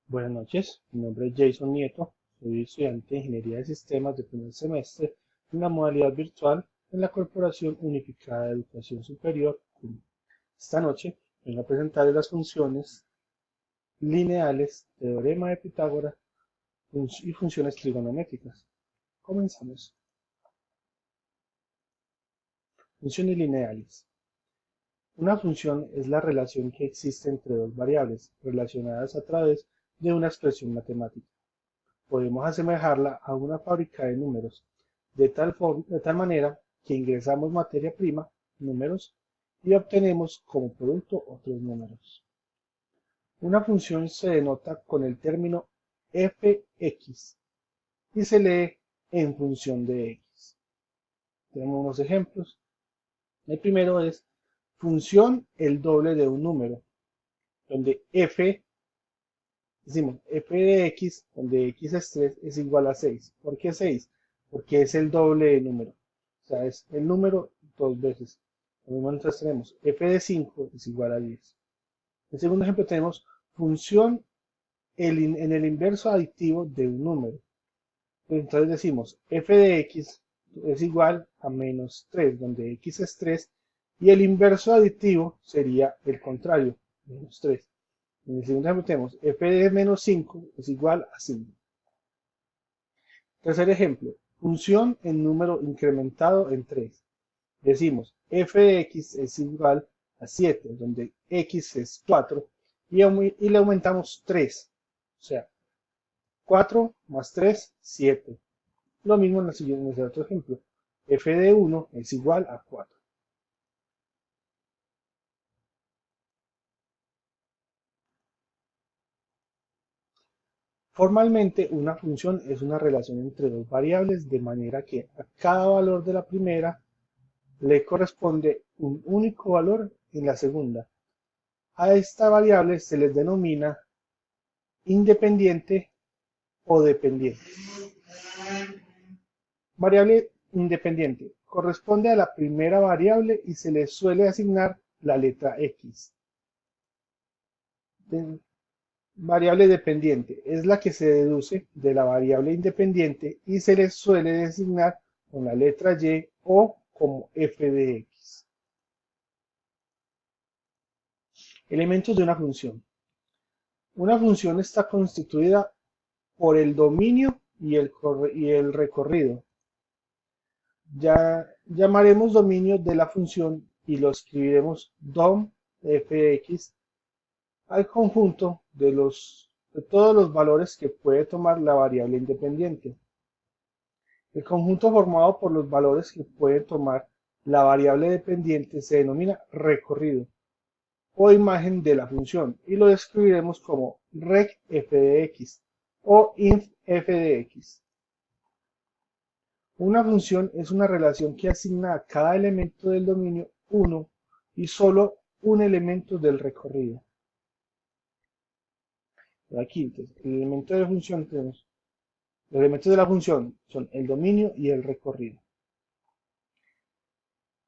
Buenas noches, mi nombre es Jason Nieto, soy estudiante de Ingeniería de Sistemas de primer semestre en la modalidad virtual en la Corporación Unificada de Educación Superior, CUN. Esta noche vengo a presentarles las funciones lineales, teorema de Pitágoras y funciones trigonométricas. Comenzamos. Funciones lineales. Una función es la relación que existe entre dos variables relacionadas a través de una expresión matemática. Podemos asemejarla a una fábrica de números, de tal manera que ingresamos materia prima, números, y obtenemos como producto otros números. Una función se denota con el término fx y se lee en función de x. Tenemos unos ejemplos. El primero es función el doble de un número, donde decimos f de x, donde x es 3, es igual a 6. ¿Por qué 6? Porque es el doble de número. O sea, es el número dos veces. Entonces tenemos f de 5 es igual a 10. En el segundo ejemplo tenemos función en el inverso aditivo de un número. Entonces decimos f de x es igual a menos 3, donde x es 3, y el inverso aditivo sería el contrario, menos 3. En el segundo ejemplo tenemos f de menos 5 es igual a 5. Tercer ejemplo, función en número incrementado en 3. Decimos f de x es igual a 7, donde x es 4, y le aumentamos 3. O sea, 4 más 3, 7. Lo mismo en el otro ejemplo. F de 1 es igual a 4. Formalmente, una función es una relación entre dos variables de manera que a cada valor de la primera le corresponde un único valor en la segunda. A esta variable se les denomina independiente o dependiente. Variable independiente corresponde a la primera variable y se le suele asignar la letra X. Variable dependiente es la que se deduce de la variable independiente y se le suele designar con la letra Y o como f de x. Elementos de una función. Una función está constituida por el dominio y el recorrido. Ya llamaremos dominio de la función y lo escribiremos dom f de x al conjunto de todos los valores que puede tomar la variable independiente. El conjunto formado por los valores que puede tomar la variable dependiente se denomina recorrido o imagen de la función y lo describiremos como rec f de x o inf f de x. Una función es una relación que asigna a cada elemento del dominio uno y solo un elemento del recorrido. Aquí, entonces, el elemento de la función tenemos, los elementos de la función son el dominio y el recorrido.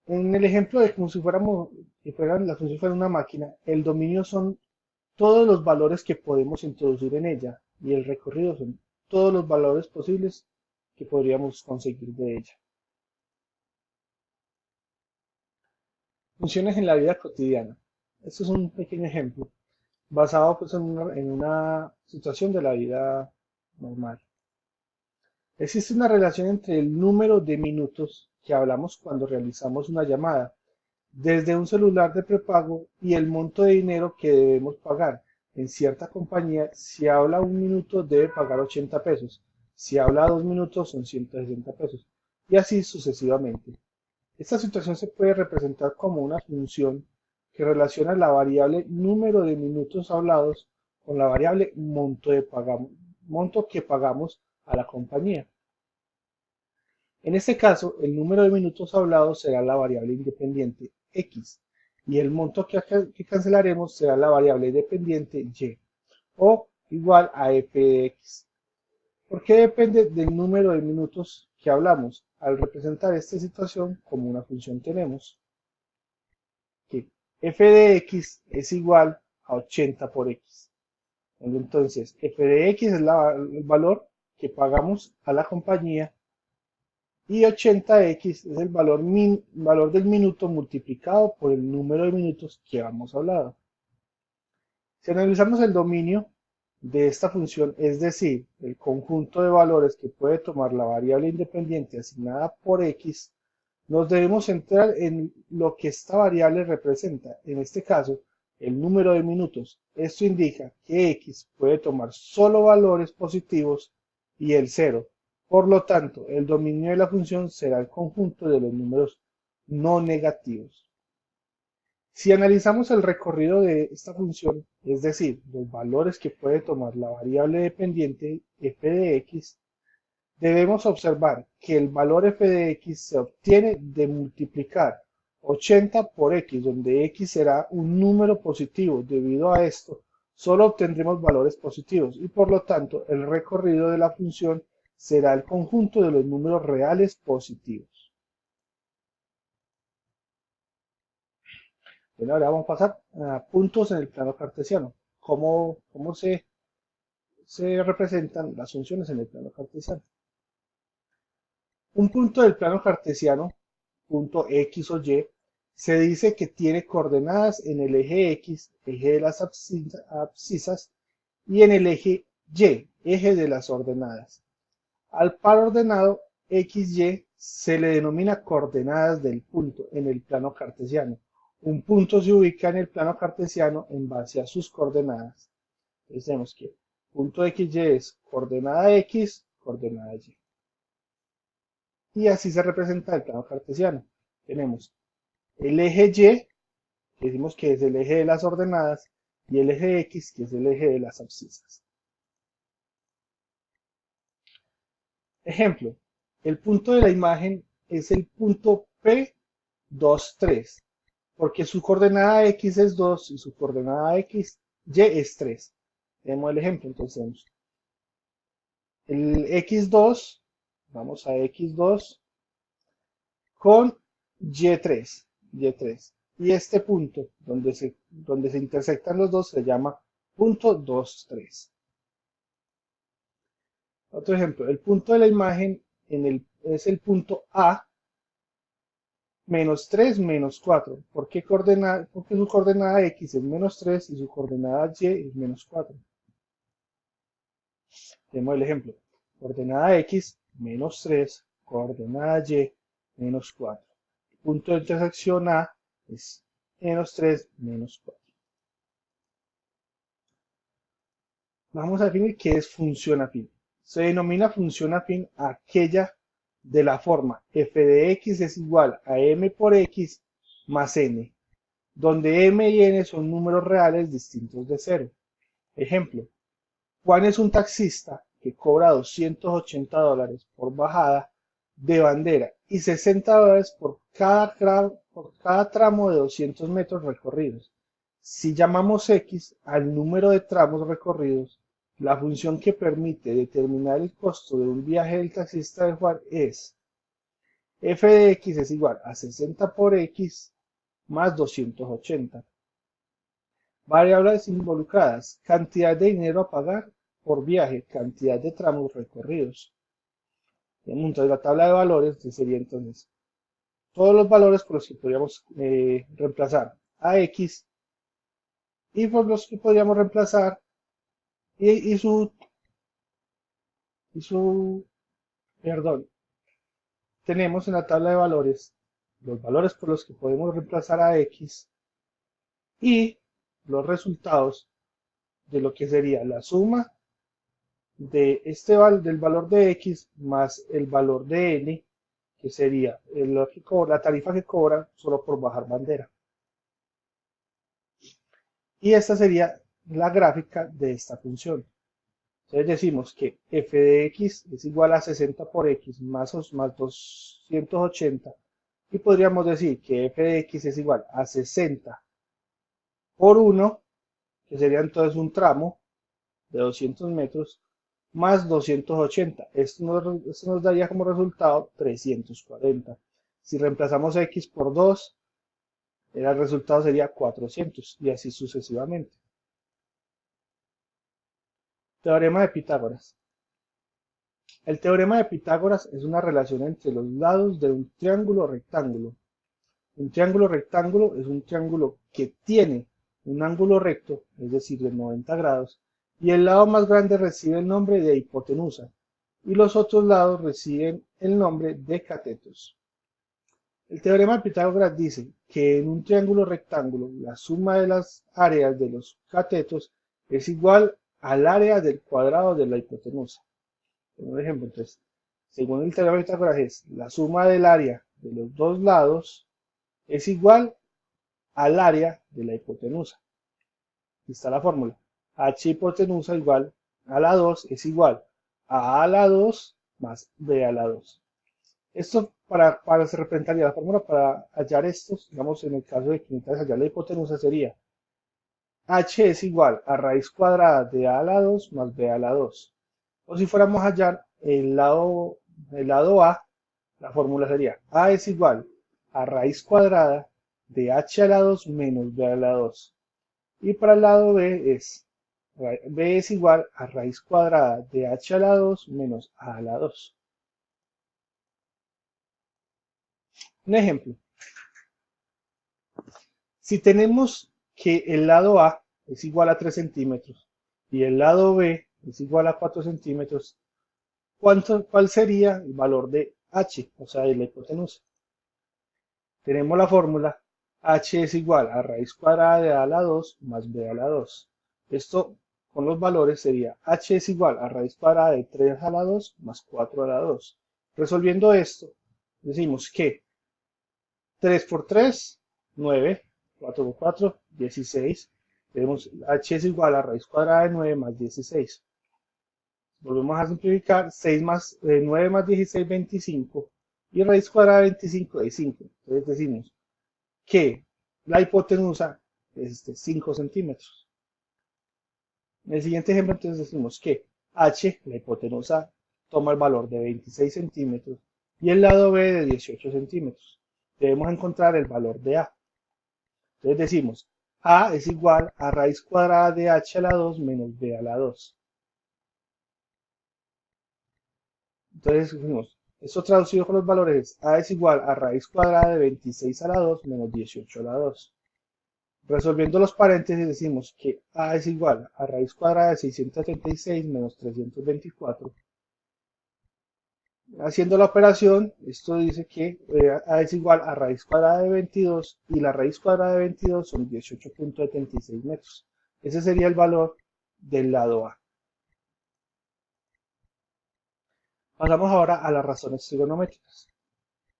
En el ejemplo de como si la función fuera una máquina, el dominio son todos los valores que podemos introducir en ella y el recorrido son todos los valores posibles que podríamos conseguir de ella. Funciones en la vida cotidiana. Esto es un pequeño ejemplo basado pues, en una situación de la vida normal. Existe una relación entre el número de minutos que hablamos cuando realizamos una llamada desde un celular de prepago y el monto de dinero que debemos pagar. En cierta compañía, si habla un minuto debe pagar 80 pesos, si habla 2 minutos son 160 pesos, y así sucesivamente. Esta situación se puede representar como una función que relaciona la variable número de minutos hablados con la variable monto que pagamos a la compañía. En este caso, el número de minutos hablados será la variable independiente x y el monto que cancelaremos será la variable dependiente y o igual a f de x. ¿Por qué depende del número de minutos que hablamos? Al representar esta situación como una función tenemos que f de x es igual a 80 por x Entonces, f de x es el valor que pagamos a la compañía y 80x es el valor del minuto multiplicado por el número de minutos que hemos hablado. Si analizamos el dominio de esta función, es decir, el conjunto de valores que puede tomar la variable independiente asignada por x, nos debemos centrar en lo que esta variable representa, en este caso, el número de minutos. Esto indica que x puede tomar solo valores positivos y el 0. Por lo tanto, el dominio de la función será el conjunto de los números no negativos. Si analizamos el recorrido de esta función, es decir, los valores que puede tomar la variable dependiente f de x, debemos observar que el valor f de x se obtiene de multiplicar 80 por x, donde x será un número positivo. Debido a esto, solo obtendremos valores positivos y por lo tanto el recorrido de la función será el conjunto de los números reales positivos. Bueno, ahora vamos a pasar a puntos en el plano cartesiano. ¿Cómo se representan las funciones en el plano cartesiano? Un punto del plano cartesiano, punto X o Y, se dice que tiene coordenadas en el eje X, eje de las abscisas, y en el eje Y, eje de las ordenadas. Al par ordenado XY se le denomina coordenadas del punto en el plano cartesiano. Un punto se ubica en el plano cartesiano en base a sus coordenadas. Entonces tenemos que punto XY es coordenada X, coordenada Y. Y así se representa el plano cartesiano. Tenemos el eje Y, que decimos que es el eje de las ordenadas, y el eje X, que es el eje de las abscisas. Ejemplo, el punto de la imagen es el punto P2, 3, porque su coordenada X es 2 y su coordenada X, Y es 3. Tenemos el ejemplo, entonces tenemos el X2, vamos a X2 con Y3, Y3. Y este punto donde se intersectan los dos se llama punto 2, 3. Otro ejemplo, el punto de la imagen es el punto A, menos 3, menos 4. Porque su coordenada X es menos 3 y su coordenada Y es menos 4. Tenemos el ejemplo. Coordenada X, menos 3. Coordenada Y, menos 4. El punto de intersección A es menos 3, menos 4. Vamos a definir qué es función afín. Se denomina función afín a aquella de la forma f de x es igual a m por x más n, donde m y n son números reales distintos de 0. Ejemplo, Juan es un taxista que cobra $280 por bajada de bandera y $60 por cada tramo de 200 metros recorridos. Si llamamos x al número de tramos recorridos, la función que permite determinar el costo de un viaje del taxista de Juan es f de x es igual a 60 por x más 280. Variables involucradas: cantidad de dinero a pagar por viaje, cantidad de tramos recorridos. Entonces la tabla de valores sería entonces todos los valores por los que podríamos reemplazar a x y por los que podríamos reemplazar y su, perdón, tenemos en la tabla de valores los valores por los que podemos reemplazar a x y los resultados de lo que sería la suma de del valor de x más el valor de n, que sería la tarifa que cobra solo por bajar bandera. Y esta sería la gráfica de esta función. Entonces decimos que f de x es igual a 60 por x más 280 y podríamos decir que f de x es igual a 60 por 1, que sería entonces un tramo de 200 metros, más 280. Esto nos daría como resultado 340. Si reemplazamos x por 2, el resultado sería 400 y así sucesivamente. Teorema de Pitágoras. El teorema de Pitágoras es una relación entre los lados de un triángulo rectángulo. Un triángulo rectángulo es un triángulo que tiene un ángulo recto, es decir, de 90 grados, y el lado más grande recibe el nombre de hipotenusa, y los otros lados reciben el nombre de catetos. El teorema de Pitágoras dice que en un triángulo rectángulo la suma de las áreas de los catetos es igual al área del cuadrado de la hipotenusa. Por ejemplo, entonces, según el teorema de Pitágoras es la suma del área de los dos lados es igual al área de la hipotenusa. Aquí está la fórmula. H hipotenusa igual a la 2 es igual a la 2 más B a la 2. Esto se representaría la fórmula para hallar estos, digamos en el caso de que necesitas hallar la hipotenusa sería H es igual a raíz cuadrada de A a la 2 más B a la 2. O si fuéramos a hallar el lado A, la fórmula sería A es igual a raíz cuadrada de H a la 2 menos B a la 2. Y para el lado B es igual a raíz cuadrada de H a la 2 menos A a la 2. Un ejemplo. Si tenemos que el lado A es igual a 3 centímetros y el lado B es igual a 4 centímetros, ¿cuál sería el valor de H, o sea, de la hipotenusa? Tenemos la fórmula H es igual a raíz cuadrada de A a la 2 más B a la 2. Esto con los valores sería H es igual a raíz cuadrada de 3 a la 2 más 4 a la 2. Resolviendo esto, decimos que 3 por 3, 9, 4 por 4, 16. Tenemos H es igual a raíz cuadrada de 9 más 16. Volvemos a simplificar, 9 más 16, 25. Y raíz cuadrada de 25 es 5. Entonces decimos que la hipotenusa es de 5 centímetros. En el siguiente ejemplo entonces decimos que H, la hipotenusa, toma el valor de 26 centímetros y el lado B de 18 centímetros. Debemos encontrar el valor de A. Entonces decimos A es igual a raíz cuadrada de H a la 2 menos B a la 2. Entonces decimos, esto traducido con los valores es A es igual a raíz cuadrada de 26 a la 2 menos 18 a la 2. Resolviendo los paréntesis decimos que A es igual a raíz cuadrada de 676 menos 324. Haciendo la operación, esto dice que A es igual a raíz cuadrada de 22 y la raíz cuadrada de 22 son 18.76 metros. Ese sería el valor del lado A. Pasamos ahora a las razones trigonométricas.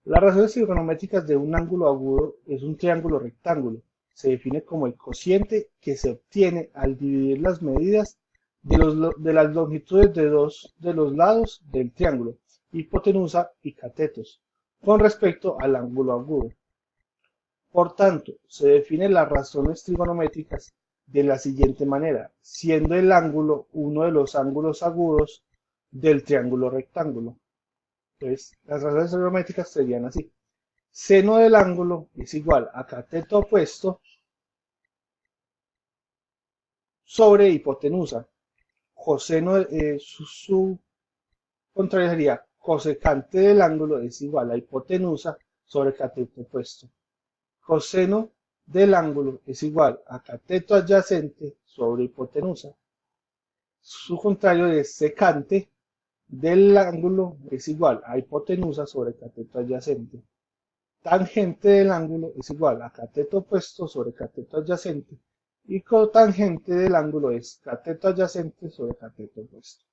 Las razones trigonométricas de un ángulo agudo es un triángulo rectángulo. Se define como el cociente que se obtiene al dividir las medidas de las longitudes de dos de los lados del triángulo, hipotenusa y catetos, con respecto al ángulo agudo. Por tanto, se definen las razones trigonométricas de la siguiente manera, siendo el ángulo uno de los ángulos agudos del triángulo rectángulo. Entonces, las razones trigonométricas serían así. Seno del ángulo es igual a cateto opuesto sobre hipotenusa. Coseno, su contrario sería cosecante del ángulo es igual a hipotenusa sobre cateto opuesto. Coseno del ángulo es igual a cateto adyacente sobre hipotenusa. Su contrario es secante del ángulo es igual a hipotenusa sobre cateto adyacente. Tangente del ángulo es igual a cateto opuesto sobre cateto adyacente y cotangente del ángulo es cateto adyacente sobre cateto opuesto.